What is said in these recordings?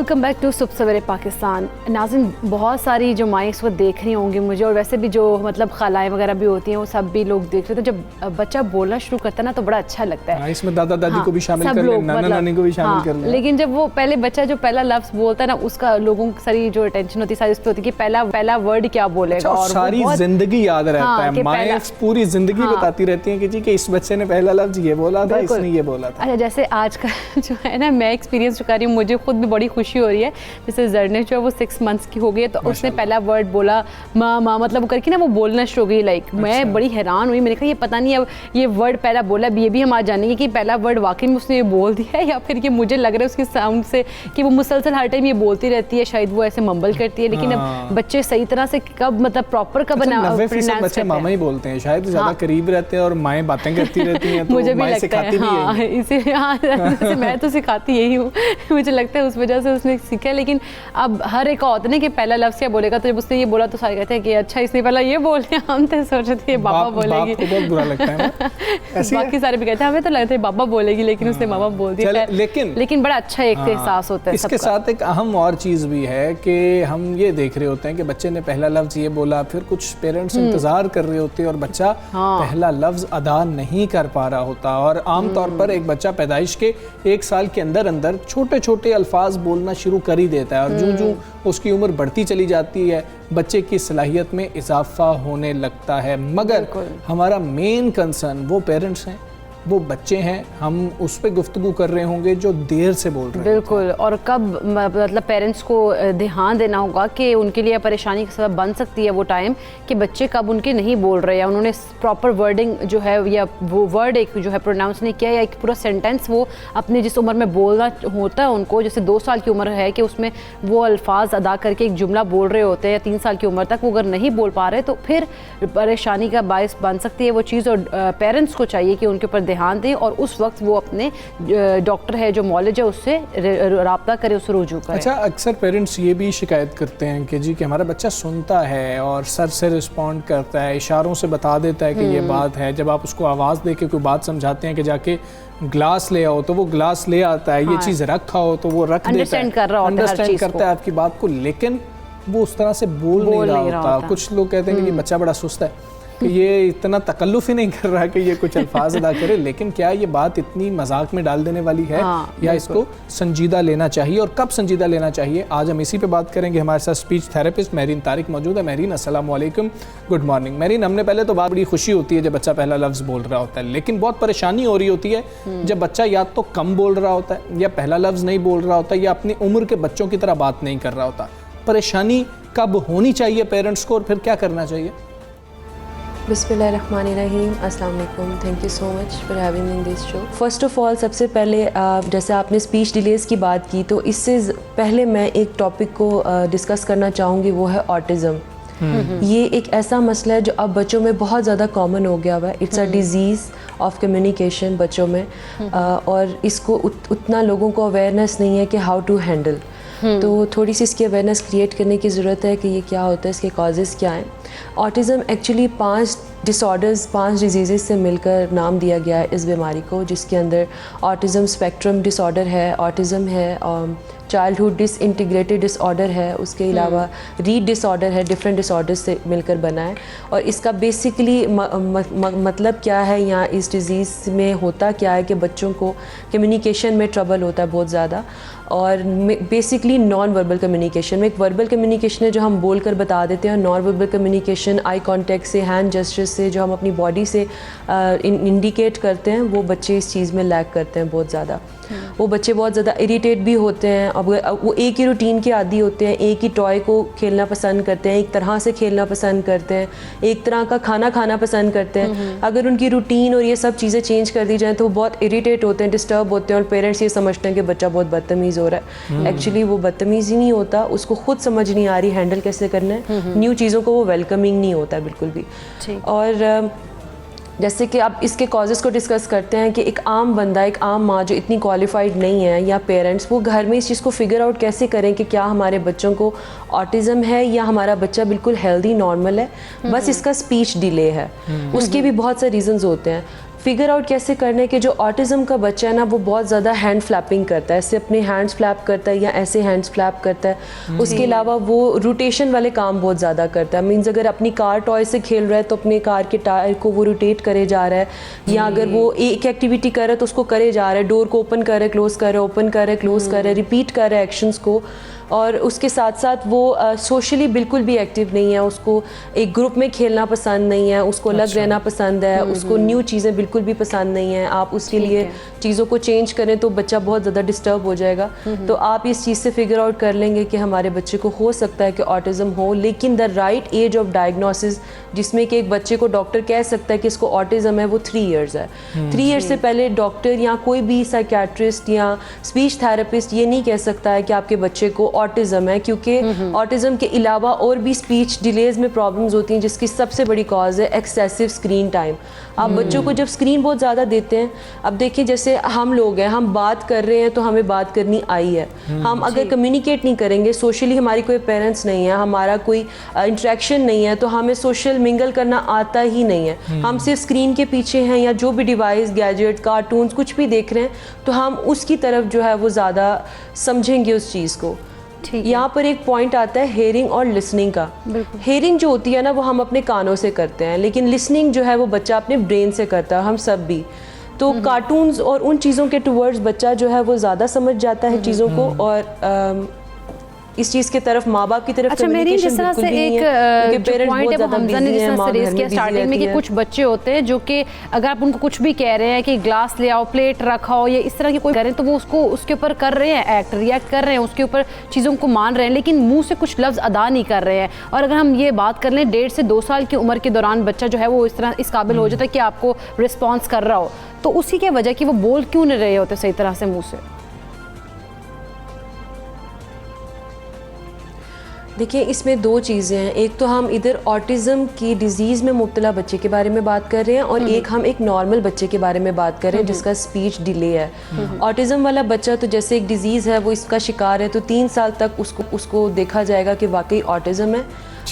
Welcome back to सुबह सवेरे पाकिस्तान। नाज़रीन, बहुत सारी जो माएँ इस वक्त देख रही होंगी मुझे, और वैसे भी जो मतलब खालाएँ वगैरह भी होती हैं, वो सब भी लोग देख रहे थे। जब बच्चा बोलना शुरू करता है ना तो बड़ा अच्छा लगता है। इसमें दादा दादी को भी शामिल कर लें, नाना नानी को भी शामिल कर लें। लेकिन जब वो पहले बच्चा जो पहला लफ्ज़ बोलता है ना, उसका लोगों की सारी जो अटेंशन होती है सारी उस पर होती है कि पहला वर्ड क्या बोलेगा, और सारी जिंदगी याद रहता है। माएँ पूरी जिंदगी बताती रहती हैं कि जी कि इस बच्चे ने पहला लफ्ज़ ये बोला था, इसने ये बोला था। अच्छा, जैसे आज का जो है ना, मैं एक्सपीरियंस कर रही हूँ, मुझे खुद भी बड़ी खुशी हो रही है। जैसे जरने जो है वो 6 मंथ्स की हो गई है, तो उसने पहला वर्ड बोला माँ माँ, मतलब करके ना वो बोलना शुरू हो गई। लाइक मैं बड़ी हैरान हुई, मैंने कहा ये पता नहीं अब ये वर्ड पहला बोला, ये भी हम आज जानेंगे कि पहला वर्ड वाकई में उसने ये बोल दिया है, या फिर ये मुझे लग रहा है उसके साउंड से कि वो मुसलसल हर टाइम ये बोलती रहती है, शायद वो ऐसे मम्बल करती है। लेकिन अब बच्चे सही तरह से कब मतलब प्रॉपर कब बच्चे मामा ही बोलते हैं, शायद ज्यादा करीब रहते हैं और माएँ बातें करती रहती हैं, तो मुझे भी लगता है इसे मैं तो सिखाती यही हूँ। मुझे लगता है उस वजह से उसने सीखा है। लेकिन अब हर एक होता है कि पहला लफ्ज़ क्या बोलेगा, तो जब उसने ये बोला तो सारे कहते हैं कि अच्छा इसने पहला ये बोल दिया, हम तो सोच रहे थे बाबा बोलेगी। बहुत बुरा लगता है बाकी सारे भी कहते हैं हमें तो लगता है बाबा बोलेगी, लेकिन उसने मामा बोल दिया। लेकिन बड़ा अच्छा एक एहसास होता है। इसके साथ एक अहम और चीज़ भी है कि हम ये देख रहे होते हैं कि बच्चे ने पहला लफ्ज़ ये बोला, फिर कुछ पेरेंट्स इंतज़ार कर रहे होते हैं और बच्चा पहला लफ्ज़ अदा नहीं कर पा रहा होता। और आमतौर पर एक बच्चा पैदाइश के 1 साल के अंदर अंदर छोटे छोटे अल्फाज बोलना शुरू कर ही देता है, और जो उसकी उम्र बढ़ती चली जाती है बच्चे की सलाहियत में इजाफा होने लगता है। मगर हमारा मेन कंसर्न वो पेरेंट्स हैं, वो बच्चे हैं। हम उस पर गुफ्तगू कर रहे होंगे जो देर से बोल रहे हैं। बिल्कुल, और कब मतलब पेरेंट्स को ध्यान देना होगा कि उनके लिए परेशानी का सबब बन सकती है वो टाइम कि बच्चे कब उनके नहीं बोल रहे, या उन्होंने प्रॉपर वर्डिंग जो है, या वो वर्ड एक जो है प्रोनाउंस नहीं किया, या एक पूरा सेंटेंस वो अपने जिस उम्र में बोलना होता है उनको, जैसे 2 साल की उम्र है कि उसमें वो अल्फाज अदा करके एक जुमला बोल रहे होते हैं, या 3 साल की उम्र तक वो अगर नहीं बोल पा रहे तो फिर परेशानी का बायस बन सकती है वो चीज़। और पेरेंट्स को चाहिए कि उनके ऊपर ध्यान दें, और उस वक्त वो अपने डॉक्टर है जो मौलिज है उससे राब्ता करे, उससे रुजू करे। अच्छा, अक्सर पेरेंट्स ये भी शिकायत करते हैं कि जी कि हमारा बच्चा सुनता है और सर से रिस्पॉन्ड करता है, इशारों से बता देता है कि ये बात है। जब आप उसको आवाज़ दे के कोई बात समझाते हैं कि जाके ग्लास ले आओ, तो वो ग्लास ले आता है। ये चीज़ रखा हो तो वो रख देता है, अंडरस्टैंड करता है आपकी बात को, लेकिन वो उस तरह से बोल नहीं रहा होता। कुछ लोग कहते हैं कि बच्चा बड़ा सुस्त है, कि ये इतना तकल्लुफ़ ही नहीं कर रहा कि ये कुछ अल्फाज अदा करे। लेकिन क्या ये बात इतनी मजाक में डाल देने वाली है, या इसको संजीदा लेना चाहिए, और कब संजीदा लेना चाहिए, आज हम इसी पे बात करेंगे। हमारे साथ स्पीच थेरेपिस्ट महरीन तारिक मौजूद है। महरीन, अस्सलाम वालेकुम, गुड मॉर्निंग। महरीन, हमने पहले तो बात बड़ी खुशी होती है जब बच्चा पहला लफ्ज़ बोल रहा होता है, लेकिन बहुत परेशानी हो रही होती है जब बच्चा या तो कम बोल रहा होता है, या पहला लफ्ज़ नहीं बोल रहा होता, या अपनी उम्र के बच्चों की तरह बात नहीं कर रहा होता। परेशानी कब होनी चाहिए पेरेंट्स को, और फिर क्या करना चाहिए? बिस्मिल्लाहिर्रहमानिर्रहीम, अस्सलाम वालेकुम, thank you so much for having me in this show. First of all, सबसे पहले जैसे आपने स्पीच डिलेज़ की बात की, तो इससे पहले मैं एक टॉपिक को डिस्कस करना चाहूँगी, वो है ऑटिज़म। ये एक ऐसा मसला है जो अब बच्चों में बहुत ज़्यादा कॉमन हो गया हुआ है। It's a disease of communication बच्चों में, और इसको उतना लोगों को अवेयरनेस नहीं है कि हाउ टू हैंडल। तो थोड़ी सी इसकी अवेयरनेस क्रिएट करने की ज़रूरत है कि ये क्या होता है, इसके कॉजेज़ क्या हैं। ऑटिज़म एक्चुअली 5 डिसऑर्डर्स, 5 डिजीज़ से मिलकर नाम दिया गया है इस बीमारी को, जिसके अंदर ऑटिज़म स्पेक्ट्रम डिसऑर्डर है, ऑटिज़म है, चाइल्डहुड डिसइंटीग्रेटेड डिसऑर्डर है, उसके अलावा रीड डिसऑर्डर है, डिफरेंट डिसऑर्डर्स से मिलकर बना है। और इसका बेसिकली मतलब क्या है, यहाँ इस डिज़ीज़ में होता क्या है कि बच्चों को कम्युनिकेशन में ट्रबल होता है बहुत ज़्यादा, और बेसिकली नॉन वर्बल कम्युनिकेशन में। एक वर्बल कम्युनिकेशन है जो हम बोल कर बता देते हैं, और non verbal communication eye contact से, हैंड जेस्चर से, जो हम अपनी बॉडी से इंडिकेट करते हैं, वो बच्चे इस चीज़ में लैक करते हैं बहुत ज़्यादा। वो बच्चे बहुत ज़्यादा इरिटेट भी होते हैं। अब वो एक ही रूटीन के आदी होते हैं, एक ही टॉय को खेलना पसंद करते हैं, एक तरह से खेलना पसंद करते हैं, एक तरह का खाना खाना पसंद करते हैं। अगर उनकी रूटीन और ये सब चीज़ें चेंज कर दी जाएँ तो वो बहुत इरिटेट होते हैं, डिस्टर्ब होते हैं, और पेरेंट्स ये समझते हैं कि बच्चा बहुत बदतमीज़ हो रहा है। एक्चुअली वो बदतमीज़ ही नहीं होता, उसको खुद समझ नहीं आ रही हैंडल कैसे करना है। न्यू चीज़ों को वो वेलकमिंग नहीं होता है बिल्कुल भी। और जैसे कि आप इसके कॉजेज़ को डिस्कस करते हैं कि एक आम बंदा, एक आम माँ जो इतनी क्वालिफाइड नहीं है, या पेरेंट्स, वो घर में इस चीज़ को फिगर आउट कैसे करें कि क्या हमारे बच्चों को ऑटिज़म है, या हमारा बच्चा बिल्कुल हेल्दी नॉर्मल है, बस इसका स्पीच डिले है। उसके भी बहुत से रीज़न्स होते हैं। फिगर आउट कैसे करना है कि जो ऑटिज़म का बच्चा है ना वो बहुत ज़्यादा हैंड फ्लैपिंग करता है, ऐसे अपने हैंड्स फ्लैप करता है या ऐसे हैंड्स फ्लैप करता है। उसके अलावा वो रोटेशन वाले काम बहुत ज़्यादा करता है। मीन्स अगर अपनी कार टॉय से खेल रहा है तो अपने कार के टायर को वो रोटेट करे जा रहा है, या अगर वो एक एक्टिविटी कर रहा है तो उसको करे जा रहा है, डोर को ओपन कर रहा है, क्लोज कर रहा है, ओपन कर रहा है, क्लोज कर रहा है, रिपीट कर रहा है एक्शंस को। और उसके साथ साथ वो सोशली बिल्कुल भी एक्टिव नहीं है, उसको एक ग्रुप में खेलना पसंद नहीं है, उसको अलग रहना पसंद है, उसको न्यू चीज़ें बिल्कुल भी पसंद नहीं है। आप उसके लिए चीज़ों को चेंज करें तो बच्चा बहुत ज़्यादा डिस्टर्ब हो जाएगा। तो आप इस चीज़ से फिगर आउट कर लेंगे कि हमारे बच्चे को हो सकता है कि ऑटिज़म हो, लेकिन the right age of diagnosis जिसमें कि एक बच्चे को डॉक्टर कह सकता है कि इसको ऑटिज़म है वो 3 इयर्स है। 3 इयर्स से पहले डॉक्टर या कोई भी साइकेट्रिस्ट या स्पीच थेरेपिस्ट ये नहीं कह सकता है कि आपके बच्चे को ऑटिज़म है, क्योंकि ऑटिज़म के अलावा और भी स्पीच डिलेज में प्रॉब्लम्स होती हैं जिसकी सबसे बड़ी कॉज है एक्सेसिव स्क्रीन टाइम। आप बच्चों को जब स्क्रीन बहुत ज़्यादा देते हैं, अब देखिए जैसे हम लोग हैं, हम बात कर रहे हैं तो हमें बात करनी आई है, हम अगर कम्युनिकेट नहीं करेंगे, सोशली हमारी कोई पेरेंट्स नहीं है, हमारा कोई इंटरेक्शन नहीं है, तो हमें सोशल मिंगल करना आता ही नहीं है। हम सिर्फ स्क्रीन के पीछे हैं या जो भी डिवाइस, गैजेट, कार्टून्स कुछ भी देख रहे हैं तो हम उसकी तरफ जो है वो ज़्यादा समझेंगे उस चीज़ को। यहाँ पर एक पॉइंट आता है हेयरिंग और लिसनिंग का। हेयरिंग जो होती है ना वो हम अपने कानों से करते हैं, लेकिन लिसनिंग जो है वो बच्चा अपने ब्रेन से करता है, हम सब भी। तो कार्टून्स और उन चीज़ों के टुवर्ड्स बच्चा जो है वो ज़्यादा समझ जाता है चीज़ों को, और इस चीज़ की तरफ माँ बाप की तरफ कम्युनिकेशन जिस तरह से एक जो पॉइंट है वो हमजा ने जिस तरह से रेज किया स्टार्टिंग में कि कुछ बच्चे होते हैं जो कि अगर आप उनको कुछ भी कह रहे हैं कि ग्लास ले आओ, प्लेट रखाओ या इस तरह की कोई करें तो वो उसको उसके ऊपर कर रहे हैं, एक्ट रिएक्ट कर रहे हैं, उसके ऊपर चीज़ों को मान रहे हैं, लेकिन मुंह से कुछ लफ्ज़ अदा नहीं कर रहे हैं। और अगर हम ये बात कर लें 1.5 से 2 साल की उम्र के दौरान बच्चा जो है वो इस तरह इस काबिल हो जाता है कि आपको रिस्पॉन्स कर रहा हो, तो उसी की वजह कि वो बोल क्यों नहीं रहे होते सही तरह से मुँह से। देखिए इसमें 2 चीज़ें हैं, एक तो हम इधर ऑटिज़म की डिज़ीज़ में मुब्तला बच्चे के बारे में बात कर रहे हैं और एक हम एक नॉर्मल बच्चे के बारे में बात कर रहे हैं जिसका स्पीच डिले है। ऑटिज़म वाला बच्चा तो जैसे एक डिज़ीज़ है वो इसका शिकार है, तो 3 साल तक उसको देखा जाएगा कि वाकई ऑटिज़म है।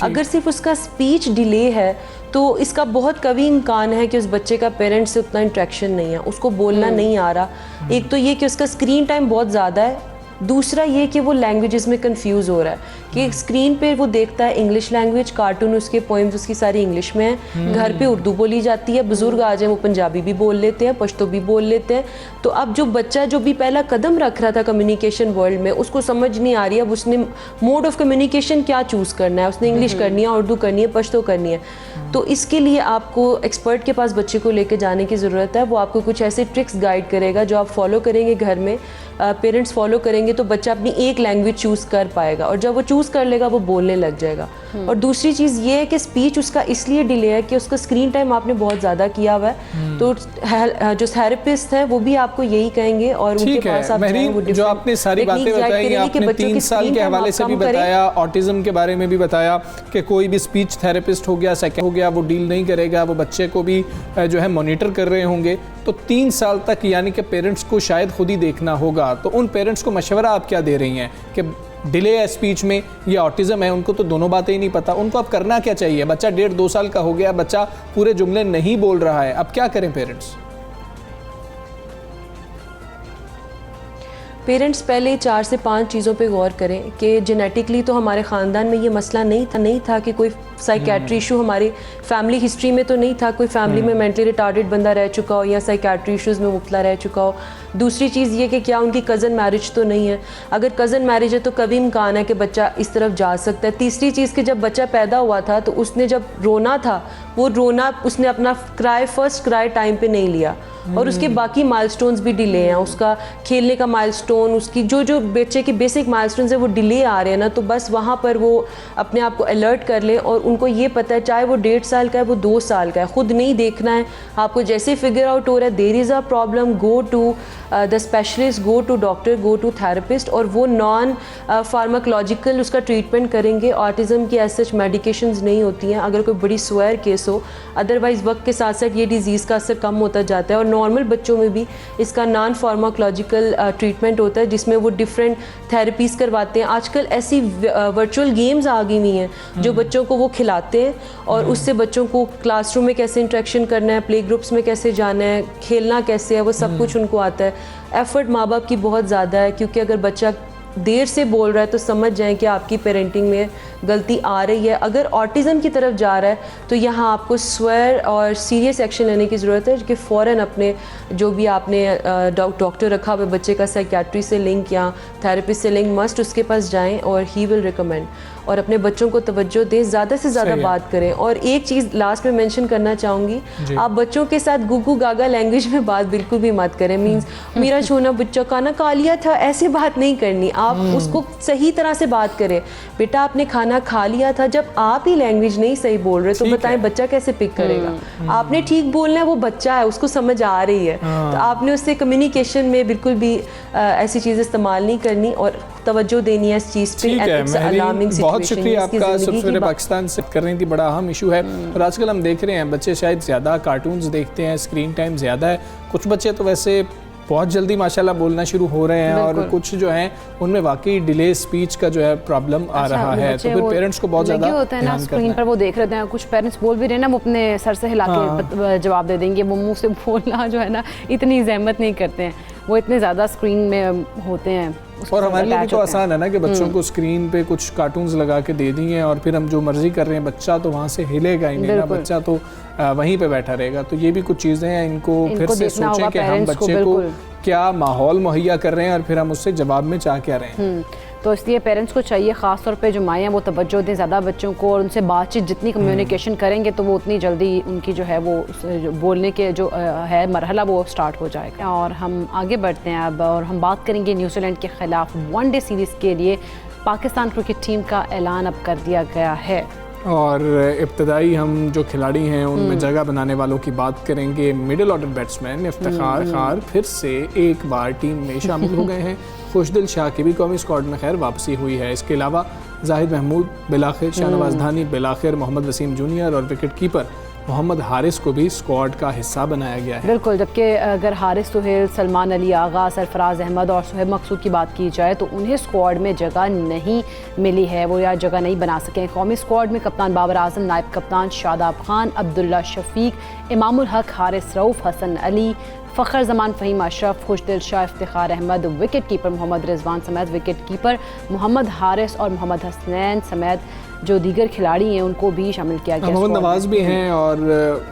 अगर सिर्फ उसका स्पीच डिले है तो इसका बहुत कभी इम्कान है कि उस बच्चे का पेरेंट्स से उतना इंट्रैक्शन नहीं है, उसको बोलना नहीं आ रहा। एक तो ये कि उसका स्क्रीन टाइम बहुत ज़्यादा है, दूसरा ये कि वो लैंग्वेजेस में कंफ्यूज हो रहा है कि स्क्रीन पे वो देखता है इंग्लिश लैंग्वेज, कार्टून उसके पोएम्स उसकी सारी इंग्लिश में है, घर पे उर्दू बोली जाती है, बुजुर्ग आ जाए वो पंजाबी भी बोल लेते हैं, पश्तो भी बोल लेते हैं। तो अब जो बच्चा जो भी पहला कदम रख रहा था कम्युनिकेशन वर्ल्ड में, उसको समझ नहीं आ रही है अब उसने मोड ऑफ कम्युनिकेशन क्या चूज़ करना है, उसने इंग्लिश करनी है, उर्दू करनी है, पश्तो करनी है। तो इसके लिए आपको एक्सपर्ट के पास बच्चे को लेकर जाने की ज़रूरत है। वो आपको कुछ ऐसे ट्रिक्स गाइड करेगा जो आप फॉलो करेंगे घर में, पेरेंट्स फॉलो करेंगे तो बच्चा अपनी एक लैंग्वेज चूज़ कर पाएगा, और जब वो चूज़ कर लेगा वो बोलने लग जाएगा। और दूसरी चीज़ ये है कि स्पीच उसका इसलिए डिले है कि उसका स्क्रीन टाइम आपने बहुत ज़्यादा किया हुआ है। तो जो थेरेपिस्ट है वो भी आपको यही कहेंगे, और उनके पास आप जो आपने सारी बातें बताई, आपने 3 साल के हवाले से भी बताया, ऑटिज्म के बारे में भी बताया कि कोई भी स्पीच थेरेपिस्ट हो गया, सेकेंड हो गया, वो डील नहीं करेगा, वो बच्चे को भी जो है मॉनिटर कर रहे होंगे। तो 3 साल तक यानी कि पेरेंट्स को शायद खुद ही देखना होगा। तो उन पेरेंट्स को मशवरा आप क्या दे रही हैं कि डिले है स्पीच में या ऑटिज्म है, उनको तो दोनों बातें ही नहीं पता, उनको अब करना क्या चाहिए? बच्चा 1.5-2 साल का हो गया, बच्चा पूरे जुमले नहीं बोल रहा है, अब क्या करें पेरेंट्स? पेरेंट्स पहले 4 से 5 चीज़ों पे गौर करें कि जेनेटिकली तो हमारे ख़ानदान में ये मसला नहीं था कि कोई साइकेट्री इशू हमारी फैमिली हिस्ट्री में तो नहीं था, कोई फैमिली में मेंटली रिटार्डेड बंदा रह चुका हो या साइकेट्री इश्यूज़ में मुब्तला रह चुका हो। दूसरी चीज़ ये कि क्या उनकी कज़न मैरिज तो नहीं है, अगर कज़न मैरिज है तो कभी इम्कान है कि बच्चा इस तरफ जा सकता है। तीसरी चीज़ कि जब बच्चा पैदा हुआ था तो उसने जब रोना था, वो रोना उसने अपना फर्स्ट क्राई टाइम पे नहीं लिया, और उसके बाकी माइलस्टोन्स भी डिले हैं। उसका खेलने का माइलस्टोन, उसकी जो बच्चे के बेसिक माइलस्टोन्स है वो डिले आ रहे हैं ना, तो बस वहाँ पर वो अपने आप को अलर्ट कर लें, और उनको ये पता है चाहे वो 1.5 साल का है, वो 2 साल का है, खुद नहीं देखना है आपको। जैसे फिगर आउट हो रहा है there is a problem, go to the specialist, go to doctor, go to therapist, और वो नॉन फार्माकोलॉजिकल उसका ट्रीटमेंट करेंगे। ऑटिज़म की एज सच मेडिकेशंस नहीं होती हैं अगर कोई बड़ी स्वेयर केस हो, अदरवाइज़ वक्त के साथ साथ ये डिज़ीज़ का असर कम होता जाता है। और नॉर्मल बच्चों में भी इसका नॉन फार्माकोलॉजिकल ट्रीटमेंट इवेंट होता है जिसमें वो डिफरेंट थेरेपीज़ करवाते हैं। आजकल ऐसी वर्चुअल गेम्स आ गई हुई हैं जो बच्चों को वो खिलाते हैं और उससे बच्चों को क्लासरूम में कैसे इंटरेक्शन करना है, प्ले ग्रुप्स में कैसे जाना है, खेलना कैसे है, वो सब कुछ उनको आता है। एफ़र्ट माँ बाप की बहुत ज़्यादा है, क्योंकि अगर बच्चा देर से बोल रहा है तो समझ जाएं कि आपकी पेरेंटिंग में गलती आ रही है। अगर ऑटिज़म की तरफ जा रहा है तो यहाँ आपको स्वेयर और सीरियस एक्शन लेने की ज़रूरत है कि फ़ौरन अपने जो भी आपने डॉक्टर रखा हुआ बच्चे का साइकियाट्री से लिंक या थेरेपिस्ट से लिंक मस्ट उसके पास जाएं और ही विल रिकमेंड, और अपने बच्चों को तवज्जो दें, ज़्यादा से ज़्यादा बात करें। और एक चीज़ लास्ट में मेंशन करना चाहूँगी, आप बच्चों के साथ गुगू गागा लैंग्वेज में बात बिल्कुल भी मत करें। मीन्स मेरा छोना बच्चा खाना खा लिया था, ऐसे बात नहीं करनी। आप उसको सही तरह से बात करें, बेटा आपने खाना खा लिया था। जब आप ही लैंग्वेज नहीं सही बोल रहे तो बताएं बच्चा कैसे पिक करेगा। आपने ठीक बोलना है, वो बच्चा है, उसको समझ आ रही है, तो आपने उससे कम्युनिकेशन में बिल्कुल भी ऐसी चीज़ इस्तेमाल नहीं करनी और तवज्जो देनी है इस चीज़ पे। बहुत शुक्रिया आपका। सफर पाकिस्तान से कर रही थी, बड़ा अहम इशू है और आजकल हम देख रहे हैं बच्चे शायद ज़्यादा कार्टून्स देखते हैं, स्क्रीन टाइम ज़्यादा है। कुछ बच्चे तो वैसे बहुत जल्दी माशाल्लाह बोलना शुरू हो रहे हैं और कुछ जो हैं उनमें वाकई डिले स्पीच का जो है प्रॉब्लम आ रहा है। तो फिर पेरेंट्स को बहुत ज़्यादा होता है ना, स्क्रीन पर वो देख रहे हैं, कुछ पेरेंट्स बोल भी रहे हैं ना, वो अपने सर से हिला के जवाब दे देंगे। वो मुंह से बोलना जो है ना इतनी जहमत नहीं करते हैं, वो इतने ज़्यादा स्क्रीन में होते हैं। और हमारे लिए भी तो आसान है ना कि बच्चों को स्क्रीन पे कुछ कार्टून्स लगा के दे दिए और फिर हम जो मर्जी कर रहे हैं, बच्चा तो वहाँ से हिलेगा ही नहीं ना, बच्चा तो वहीं पे बैठा रहेगा। तो ये भी कुछ चीज़ें हैं, इनको फिर से सोचें कि हम बच्चे को क्या माहौल मुहैया कर रहे हैं और फिर हम उससे जवाब में चाह क्या रहे हैं। तो इसलिए पेरेंट्स को चाहिए, ख़ास तौर पे जो माएँ हैं वो तवज्जो दें ज़्यादा बच्चों को और उनसे बातचीत जितनी कम्युनिकेशन करेंगे तो वो उतनी जल्दी उनकी जो है वो बोलने के जो है मरहला वो स्टार्ट हो जाएगा। और हम आगे बढ़ते हैं अब और हम बात करेंगे न्यूजीलैंड के ख़िलाफ़ वनडे सीरीज़ के लिए पाकिस्तान क्रिकेट टीम का ऐलान अब कर दिया गया है। और इब्तदाई हम जो खिलाड़ी हैं उनमें जगह बनाने वालों की बात करेंगे। मिडिल ऑर्डर बैट्समैन इफ्तिखार खार फिर से एक बार टीम में शामिल हो गए हैं। खुशदिल शाह की भी कौमी स्क्वाड में खैर वापसी हुई है। इसके अलावा जाहिद महमूद बिलाखिर, शाहनवाज धानी बिलाखिर, मोहम्मद वसीम जूनियर और विकेट कीपर मोहम्मद हारिस को भी स्क्वाड का हिस्सा बनाया गया है। बिल्कुल, जबकि अगर हारिस सुहेल, सलमान अली आगा, सरफराज अहमद और सुहेब मकसूद की बात की जाए तो उन्हें स्क्वाड में जगह नहीं मिली है, वो या जगह नहीं बना सके। कौमी स्क्वाड में कप्तान बाबर आजम, नायब कप्तान शादाब खान, अब्दुल्ला शफीक, इमामुल हक, हारिस रऊफ, हसन अली, फ़खर जमान, फ़हीम अशरफ, खुशदिल शाह, इफ्तिखार अहमद, विकेट कीपर मोहम्मद रिजवान समेत विकेट कीपर मोहम्मद हारिस और मोहम्मद हसनैन समेत जो दीगर खिलाड़ी हैं उनको भी शामिल किया गया। मोहम्मद नवाज़ भी हैं और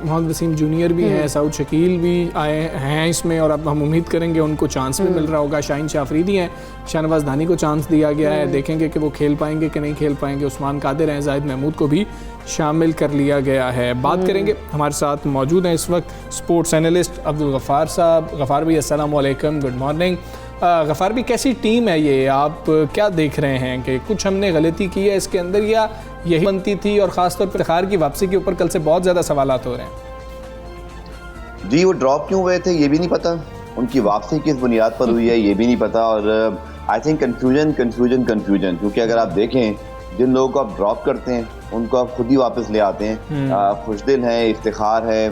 मोहम्मद वसीम जूनियर भी हैं, साउद शकील भी आए हैं इसमें और अब हम उम्मीद करेंगे उनको चांस भी मिल रहा होगा। शाहीन शाफरीदी हैं, शाहनवाज धानी को चांस दिया गया है, देखेंगे कि वो खेल पाएंगे कि नहीं खेल पाएंगे। उस्मान कादिर हैं, जाहिद महमूद को भी शामिल कर लिया गया है। बात करेंगे, हमारे साथ मौजूद हैं इस वक्त स्पोर्ट्स एनालिस्ट अब्दुल गफ़ार साहब। गफ़ार भाई अस्सलाम वालेकुम, गुड मॉर्निंग। गफ़ार भी कैसी टीम है ये, आप क्या देख रहे हैं कि कुछ हमने गलती की है इसके अंदर या यही बनती थी? और ख़ासतौर पर इफ्तिखार की वापसी के ऊपर कल से बहुत ज़्यादा सवालात हो रहे हैं। जी, वो ड्रॉप क्यों हुए थे ये भी नहीं पता, उनकी वापसी किस बुनियाद पर हुई है ये भी नहीं पता। और आई थिंक कन्फ्यूजन क्योंकि अगर आप देखें जिन लोगों को आप ड्रॉप करते हैं उनको आप खुद ही वापस ले आते हैं। खुशदिल है, इफ्तिखार है,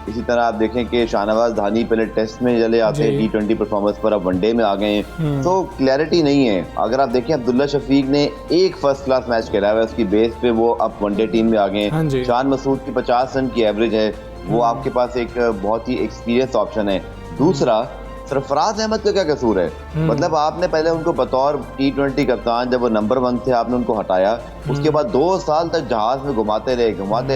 इसी तरह आप देखें कि शाहनवाज धानी पहले टेस्ट में चले आते हैं T20 परफॉर्मेंस पर, अब वनडे में आ गए हैं, तो क्लैरिटी नहीं है। अगर आप देखें अब्दुल्ला शफीक ने एक फर्स्ट क्लास मैच खेला है, उसकी बेस पे वो अब वनडे टीम में आ गए हैं। शान मसूद की 50 रन की एवरेज है, वो आपके पास एक बहुत ही एक्सपीरियंस ऑप्शन है। दूसरा, सरफराज अहमद का क्या कसूर है? मतलब आपने पहले उनको बतौर T20 कप्तान जब वो नंबर 1 थे आपने उनको हटाया, उसके बाद 2 साल तक जहाज में घुमाते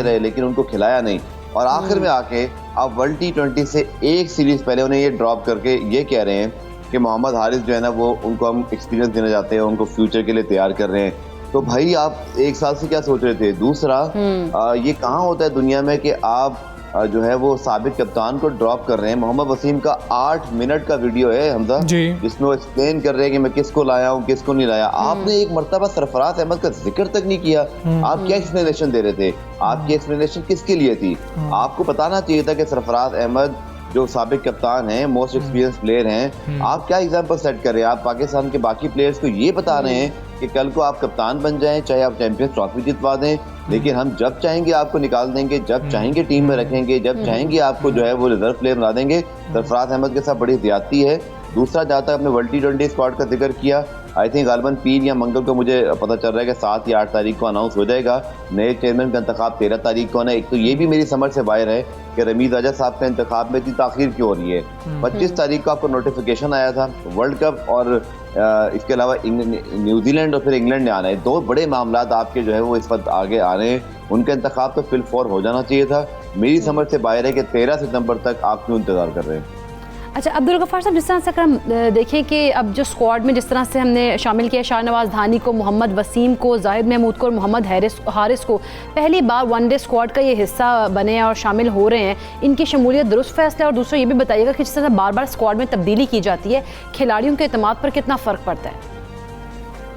रहे लेकिन उनको खिलाया नहीं, और आखिर में आके आप वर्ल्ड T20 से एक सीरीज पहले उन्हें ये ड्रॉप करके ये कह रहे हैं कि मोहम्मद हारिस जो है ना वो उनको हम एक्सपीरियंस देना चाहते हैं, उनको फ्यूचर के लिए तैयार कर रहे हैं। तो भाई आप एक साल से क्या सोच रहे थे? दूसरा, ये कहाँ होता है दुनिया में कि आप जो है वो साबिक कप्तान को ड्रॉप कर रहे हैं। मोहम्मद वसीम का 8 मिनट का वीडियो है हमजा, जिसमें वो एक्सप्लेन कर रहे हैं कि मैं किसको लाया हूँ किसको नहीं लाया। आपने एक मर्तबा सरफराज अहमद का जिक्र तक नहीं किया। आप क्या एक्सप्लेनेशन दे रहे थे? आपकी एक्सप्लेनेशन किसके लिए थी? आपको बताना चाहिए था कि सरफराज अहमद जो साबिक कप्तान हैं, मोस्ट एक्सपीरियंस प्लेयर हैं, आप क्या एग्जांपल सेट कर रहे हैं? आप पाकिस्तान के बाकी प्लेयर्स को ये बता रहे हैं कि कल को आप कप्तान बन जाएं, चाहे आप चैंपियंस ट्रॉफी जितवा दें, लेकिन हम जब चाहेंगे आपको निकाल देंगे, जब चाहेंगे टीम में रखेंगे, जब चाहेंगे आपको जो है वो रिजर्व प्लेयर बना देंगे। सरफराज अहमद के साथ बड़ी ज्यादती है। दूसरा जहाँ तक आपने वर्ल्ड T20 स्क्वाड का जिक्र किया, आई थिंक गालबन 3 या मंगल को मुझे पता चल रहा है कि 7 या 8 तारीख को अनाउंस हो जाएगा। नए चेयरमैन का इंतखाब 13 तारीख को होना है। एक तो ये भी मेरी समझ से बाहर है कि रमीज राजा साहब का इंतखाब में इतनी ताखीर क्यों हो रही है। 25 तारीख को आपको नोटिफिकेशन आया था, वर्ल्ड कप और इसके अलावा न्यूजीलैंड और फिर इंग्लैंड ने आना है। 2 बड़े मामला आपके जो है वो इस वक्त आगे आ रहे हैं, उनका इंतखाब तो फिल फॉर हो जाना चाहिए था। मेरी समझ से बाहर है कि 13 सितंबर तक आप क्यों इंतजार कर रहे हैं। अच्छा अब्दुल गफ्फार साहब, जिस तरह से अगर हम देखें कि अब जो स्क्वाड में जिस तरह से हमने शामिल किया शाहनवाज धानी को, मोहम्मद वसीम को, जाहिद महमूद को और मोहम्मद हारिस को पहली बार वनडे स्क्वाड का ये हिस्सा बने और शामिल हो रहे हैं, इनकी शमूलियत दुरुस्त फैसला। और दूसरा ये भी बताइएगा कि जिस तरह बार बार स्क्वाड में तब्दीली की जाती है, खिलाड़ियों के एतमाद पर कितना फ़र्क पड़ता है?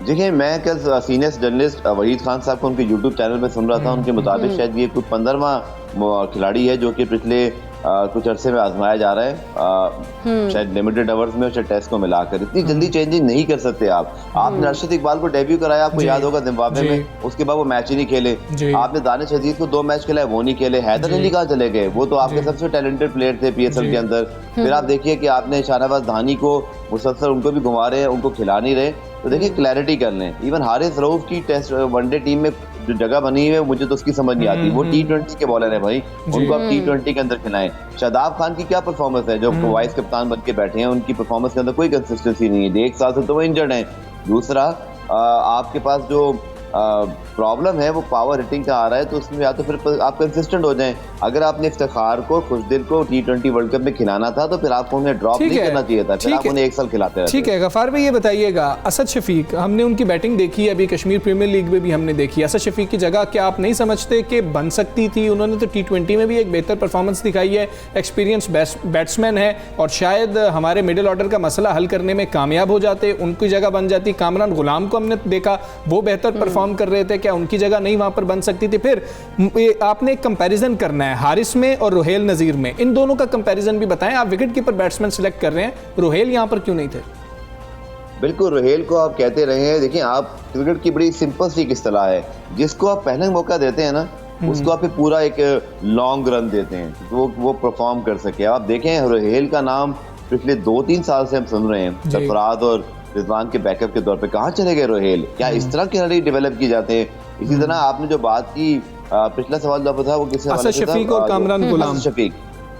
देखिए, मैं कल सीनियर जर्नलिस्ट वहीद खान साहब को उनके यूट्यूब चैनल में सुन रहा था। उनके मुताबिक शायद ये कुछ 15वां खिलाड़ी है जो कि पिछले कुछ अरसे में आजमाया जा रहा है, शायद लिमिटेड ओवर्स में और शायद टेस्ट को मिलाकर। इतनी जल्दी चेंजिंग नहीं कर सकते आप। आपने अरशद इकबाल को डेब्यू कराया, आपको याद होगा जिम्बाब्वे में, उसके बाद वो मैच ही नहीं खेले। आपने दानिश अजीज को 2 मैच खेला, वो नहीं खेले। हैदर अली कहाँ चले गए? वो तो आपके सबसे टैलेंटेड प्लेयर थे PSL के अंदर। फिर आप देखिए कि आपने शाहनवाज धानी को मुसलसल उनको भी घुमा रहे हैं, उनको खिला नहीं रहे। तो देखिए, क्लैरिटी कर लें। इवन हारिस रऊफ की टेस्ट वनडे टीम में जो जगह बनी है मुझे तो उसकी समझ नहीं आती। वो T20 के बॉलर है भाई, उनको आप T20 के अंदर खिलाएं। शादाब खान की क्या परफॉर्मेंस है जो वाइस कप्तान बन के बैठे हैं, उनकी परफॉर्मेंस के अंदर कोई कंसिस्टेंसी नहीं है। 1 साल से तो वो इंजर्ड हैं। दूसरा, आपके पास जो प्रॉब्लम है वो पावर हिटिंग का आ रहा है, तो उसमें या तो फिर आप कंसिस्टेंट हो जाएं। अगर आपने इफ्तिखार को खुशदिल को T20 वर्ल्ड कप में खिलाना था तो फिर आपको उन्हें ड्रॉप नहीं करना चाहिए था, फिर आप उन्हें 1 साल खिलाते रहते। ठीक है गफ्फार भाई, ये बताइएगा, असद शफीक, हमने उनकी बैटिंग देखी, अभी कश्मीर प्रीमियर लीग में भी हमने देखी। असद शफीक की जगह क्या आप नहीं समझते कि बन सकती थी? उन्होंने तो T20 में भी एक बेहतर परफॉर्मेंस दिखाई है, एक्सपीरियंस बैट्समैन है, और शायद हमारे मिडिल ऑर्डर का मसला हल करने में कामयाब हो जाते, उनकी जगह बन जाती। कामरान गुलाम को हमने देखा, वो बेहतर परफॉर्म कर रहे थे, क्या उनकी जगह नहीं वहां पर बन सकती थी? फिर आपने एक कंपैरिजन करना है हारिस में और रोहेल नजीर में, इन दोनों का कंपैरिजन भी बताएं। आप विकेट कीपर बैट्समैन सिलेक्ट कर रहे हैं, रोहेल यहां पर क्यों नहीं थे? बिल्कुल, रोहेल को आप कहते रहे हैं। देखिए, आप क्रिकेट की बड़ी सिंपल सी इस्तेलाह है, जिसको आप पहले मौका देते हैं ना, उसको आप पूरा एक लॉन्ग रन देते हैं तो वो परफॉर्म कर सके। आप देखें, रोहेल का नाम पिछले 2-3 साल से हम सुन रहे हैं, सरफराज और रिजवान के बैकअप के तौर पे। कहाँ चले गए रोहेल? क्या इस तरह के खिलाड़ी डेवलप किए जाते हैं? इसी तरह आपने जो बात की, पिछला सवाल जो था वो किससे असद शफीक और कामरान गुलाम। शफीक,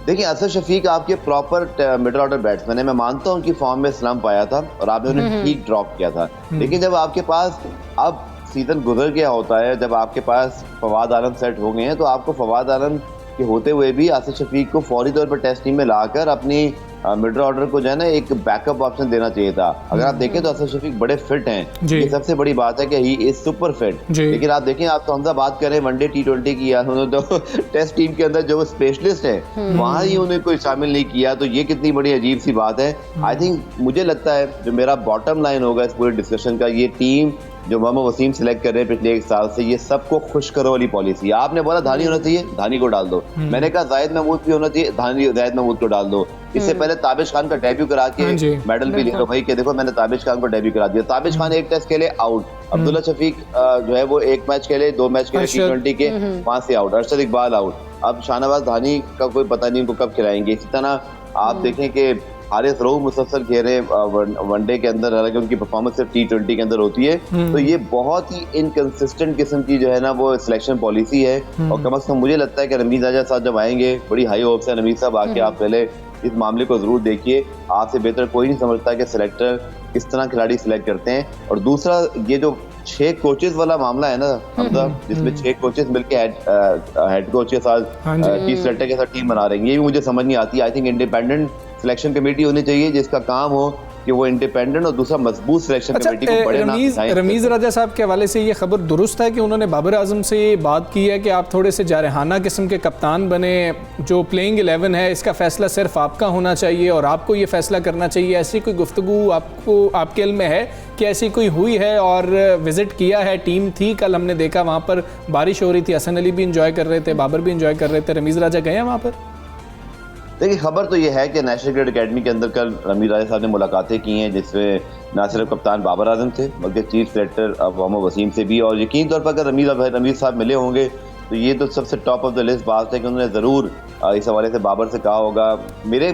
देखिए असद शफीक आपके प्रॉपर मिडिल ऑर्डर बैट्समैन है। मैं मानता हूँ उनकी फॉर्म में स्लम्प आया था और आपने उन्हें ठीक ड्रॉप किया था, लेकिन जब आपके पास अब सीजन गुजर गया होता है, जब आपके पास फवाद आलम सेट हो गए हैं, तो आपको फवाद आलम के होते हुए भी असद शफीक को फौरी तौर पर टेस्ट टीम में लाकर अपनी मिडिल ऑर्डर को जो है ना एक बैकअप ऑप्शन देना चाहिए था। अगर आप देखें तो असद शफीक बड़े फिट हैं, ये सबसे बड़ी बात है कि ही इज सुपर फिट। लेकिन आप देखें, आप तो हमजा बात करें वनडे T20 की, उन्होंने तो टेस्ट टीम के अंदर जो स्पेशलिस्ट है वहां ही उन्हें कोई शामिल नहीं किया, तो ये कितनी बड़ी अजीब सी बात है। आई थिंक मुझे लगता है जो मेरा बॉटम लाइन होगा इस पूरे डिस्कशन का, ये टीम जो मोहम्मद वसीम सिलेक्ट कर रहे हैं पिछले 1 साल से, ये सबको खुश करो वाली पॉलिसी। आपने बोला धानी होना चाहिए, धानी को डाल दो। मैंने कहा जाहिद महमूद भी होना चाहिए, जाहिद महमूद को डाल दो। इससे पहले ताबिश खान का डेब्यू करा के मेडल भी ले लो भाई, कि देखो मैंने ताबिश खान को डेब्यू करा दिया। ताबिश खान 1 टेस्ट खेले, आउट। अब्दुल्ला शफीक जो है वो 1 मैच खेले, 2 मैच खेले T20 के, वहां से आउट। अरशद इकबाल आउट। अब शाहनवाज धानी का कोई पता नहीं उनको कब खिलाएंगे। इसी तरह आप देखें कि हारिस रऊफ मुसलसल खेले वनडे के अंदर, हालांकि उनकी परफॉर्मेंस सिर्फ T20 के अंदर होती है। तो ये बहुत ही इनकंसिस्टेंट किस्म की जो है ना वो सिलेक्शन पॉलिसी है। और कम से कम मुझे लगता है कि रमीज राजा साहब जब आएंगे, बड़ी हाई होप्स है रमीज साहब आके, आप पहले इस मामले को जरूर देखिए। आपसे बेहतर कोई नहीं समझता कि सिलेक्टर किस तरह खिलाड़ी सिलेक्ट करते हैं। और दूसरा, ये जो 6 कोचेस वाला मामला है ना हमजा, जिसमें 6 कोचेस मिलके हेड कोच के साथ, चीफ सेलेक्टर के साथ टीम बना रहे हैं, ये भी मुझे समझ नहीं आती। I think independent selection committee होनी चाहिए जिसका काम हो कि वो इंडिपेंडेंट और दूसरा मजबूत सिलेक्शन कमेटी को बड़े रमीज राजा साहब के हवाले से ये खबर दुरुस्त है कि उन्होंने बाबर आजम से ये बात की है कि आप थोड़े से जारहाना किस्म के कप्तान बने, जो प्लेइंग 11 है इसका फैसला सिर्फ आपका होना चाहिए और आपको ये फैसला करना चाहिए। ऐसी कोई गुफ्तगू आपको आपके इल्म में है कि ऐसी कोई हुई है? और विजिट किया है, टीम थी, कल हमने देखा वहाँ पर बारिश हो रही थी, हसन अली भी इंजॉय कर रहे थे, बाबर भी इंजॉय कर रहे थे, रमीज राजा गए हैं वहाँ पर? देखिए, खबर तो ये है कि नेशनल क्रिकेट अकेडमी के अंदर कल रमीज राजा साहब ने मुलाकातें की हैं, जिसमें ना सिर्फ कप्तान बाबर आजम थे बल्कि चीफ सेलेक्टर मोहम्मद वसीम से भी। और यकीन तौर पर अगर रमीज साहब मिले होंगे तो ये तो सबसे टॉप ऑफ द लिस्ट बात है कि उन्होंने ज़रूर इस हवाले से बाबर से कहा होगा। मेरे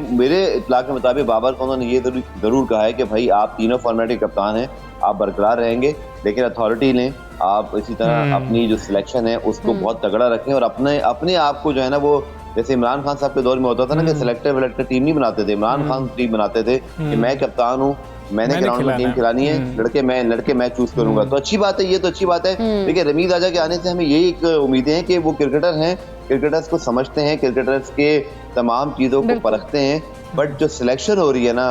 इत्तला के मुताबिक बाबर को उन्होंने ये ज़रूर कहा है कि भाई आप तीनों फॉर्मेट के कप्तान हैं, आप बरकरार रहेंगे, लेकिन अथॉरिटी लें, आप इसी तरह अपनी जो सिलेक्शन है उसको बहुत तगड़ा रखें और अपने आप को जो है ना, वो जैसे इमरान खान साहब के दौर में होता था ना कि सिलेक्टर विलेक्टर टीम नहीं बनाते थे, इमरान खान टीम बनाते थे कि मैं कप्तान हूँ, मैंने ग्राउंड में टीम खिलानी है, लड़के मैं चूज करूंगा। तो अच्छी बात है, ये तो अच्छी बात है। देखिए रमीज राजा के आने से हमें यही एक उम्मीदें हैं कि वो क्रिकेटर हैं, क्रिकेटर्स को समझते हैं, क्रिकेटर्स के तमाम चीज़ों को परखते हैं, बट जो सिलेक्शन हो रही है ना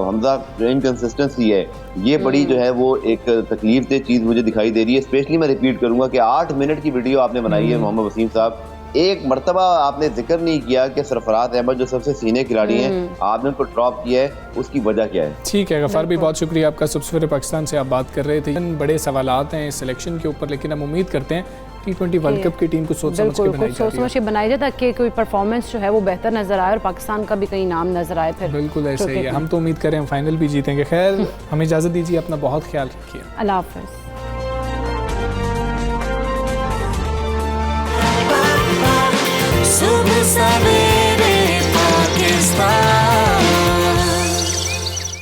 हमजा, जो इनकंसिस्टेंसी है, ये बड़ी जो है वो एक तकलीफ दे चीज़ मुझे दिखाई दे रही है। स्पेशली मैं रिपीट करूंगा कि 8 मिनट की वीडियो आपने बनाई है मोहम्मद वसीम साहब, एक मर्तबा आपने जिक्र नहीं किया कि सरफराज अहमद जो सबसे सीनियर खिलाड़ी हैं, आपने उनको ड्रॉप किया है, उसकी वजह क्या है? ठीक है गफ़ार भी, बहुत शुक्रिया आपका। सबसे पाकिस्तान से आप बात कर रहे थे, बड़े सवालात हैं सिलेक्शन के ऊपर, लेकिन हम उम्मीद करते हैं T20 वर्ल्ड कप की टीम को सोच समझ के बनाई जाए ताकि कोई परफॉर्मेंस जो है वो बेहतर नजर आए और पाकिस्तान का भी कहीं नाम नजर आए। फिर बिल्कुल ऐसे ही है, हम तो उम्मीद करें हम फाइनल भी जीतेंगे। खैर हमें इजाज़त दीजिए, अपना बहुत ख्याल रखिए, अल्लाह हाफ़िज़। सुबह